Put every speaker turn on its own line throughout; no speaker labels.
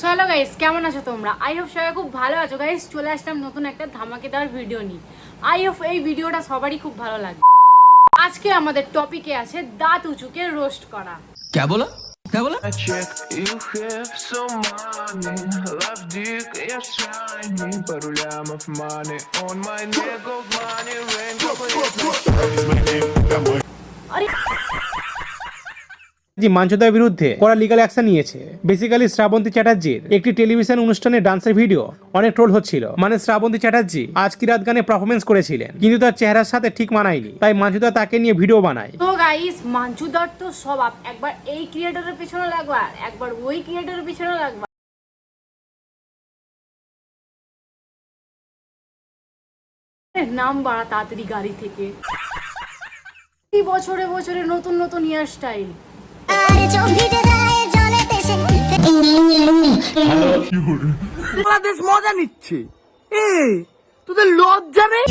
So hello guys, কেমন আছো তোমরা? আই হোপ সবাই খুব ভালো আছো গাইস। চলে আসলাম নতুন একটা ধামাকেদার ভিডিও নিয়ে। আই হোপ এই ভিডিওটা সবারই খুব ভালো লাগবে। আজকে আমাদের টপিকে আছে দাঁত উঁচুকে রোস্ট করা।
क्या बोला क्या बोला
Check, you have some money. Love dick, yes, shiny. Пару лямов money on my neck of money. Rain,
আরে
জি মাঞ্চুদার বিরুদ্ধে কড়া লিগ্যাল অ্যাকশন নিয়েছে। বেসিক্যালি শ্রাবন্তী চ্যাটার্জির একটি টেলিভিশন অনুষ্ঠানে ডান্সের ভিডিও অনেক ট্রোল হচ্ছিল। মানে শ্রাবন্তী চ্যাটার্জি আজ কি রাত গানে পারফরমেন্স করেছিলেন, কিন্তু তার চেহারার সাথে ঠিক মানায়নি, তাই মাঞ্চুদা তাকে নিয়ে ভিডিও বানায়।
তো গাইস, মাঞ্চুদার তো স্বভাব একবার এই ক্রিয়েটরের পিছনে লাগবা, একবার ওই ক্রিয়েটরের পিছনে লাগবা। নাম বাড়া তাড়াতাড়ি গাড়ি থেকে। এই বছরে বছরে নতুন নতুন হেয়ার স্টাইল।
বাংলাদেশ মজা নিচ্ছে। তোদের লজ্জা নেই?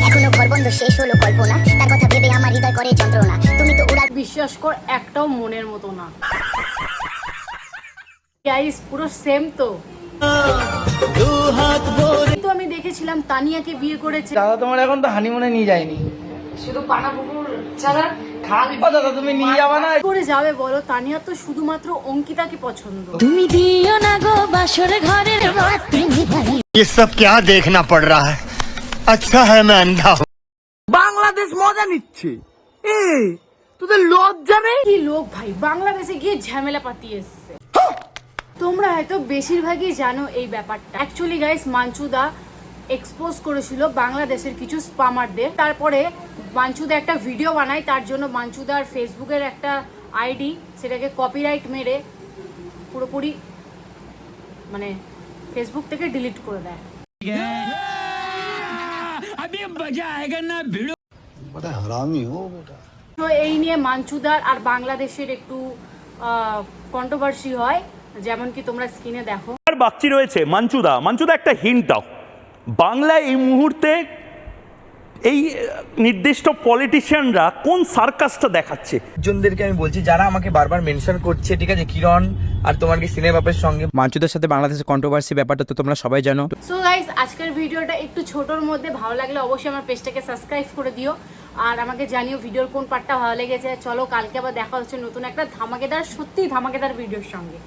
এখনো ঘর বন্ধ শেষ হলো কল্পনা, তার কথা ভেবে আমার হৃদয় করে যন্ত্রণা। তুমি তো উড়া
বিশ্বাস কর, একটাও মনের মতো না। গাইস পুরো সেম তো। কিন্তু আমি দেখেছিলাম তানিয়াকে বিয়ে করেছে।
দাদা তোমার এখন তো হানিমুনে নিয়ে যায়নি,
শুধু পানাপুকুর ছাড়া
ও দাদা তুমি নিয়ে যাবা না?
করে যাবে বলো? তানিয়া তো শুধুমাত্র অঙ্কিতাকে পছন্দ।
তুমি দিও না গো বাসর ঘরের
ये सब क्या देखना पड़ रहा है। अच्छा है मैं अंधा हूँ।
বাংলাদেশ মজা নিচ্ছে। তোদের লজ্জা নেই?
কি লোক ভাই, বাংলাদেশে গিয়ে ঝামেলা পাতিয়ে এসছে। তোমরা হয়তো বেশিরভাগই জানো এই ব্যাপারটা। অ্যাকচুয়ালি গাইস, মাঞ্চুদা এক্সপোজ করেছিল বাংলাদেশের কিছু স্পামারদের। তারপরে মাঞ্চুদা একটা ভিডিও বানায়, তার জন্য মাঞ্চুদার ফেসবুকের একটা আইডি সেটাকে কপিরাইট মেরে পুরোপুরি মানে ফেসবুক থেকে ডিলিট করে দেয়।
अभी मजा आएगा ना भिड़ो
তো এই নিয়ে মাঞ্চুদার আর বাংলাদেশের একটু কন্ট্রোভার্সি হয়, যেমন কি তোমরা স্ক্রিনে দেখো।
আর বাচ্চি রয়েছে মাঞ্চুদা একটা হিন্ট দাও। বাংলায় এই মুহূর্তে এই নির্দিষ্ট পলিটিশিয়ানরা কোন সার্কাসটা দেখাচ্ছে?
জনদেরকে আমি বলছি যারা আমাকে বারবার মেনশন করছে, ঠিক আছে, কিরণ আর তোমার কি সিনে বাপের সঙ্গে
মাঞ্চুদার সাথে বাংলাদেশের কন্ট্রোভার্সি ব্যাপারটা তো তোমরা সবাই জানো।
সো গাইস, আজকের ভিডিওটা একটু ছোটর মধ্যে ভালো লাগলে অবশ্যই আমার পেজটাকে সাবস্ক্রাইব করে দিও, আর আমাকে জানিও ভিডিওর কোন পার্টটা ভালো লেগেছে। চলো কালকে আবার দেখা হচ্ছে নতুন একটা ধামাকেদার, সত্যিই ধামাকেদার ভিডিওর সঙ্গে।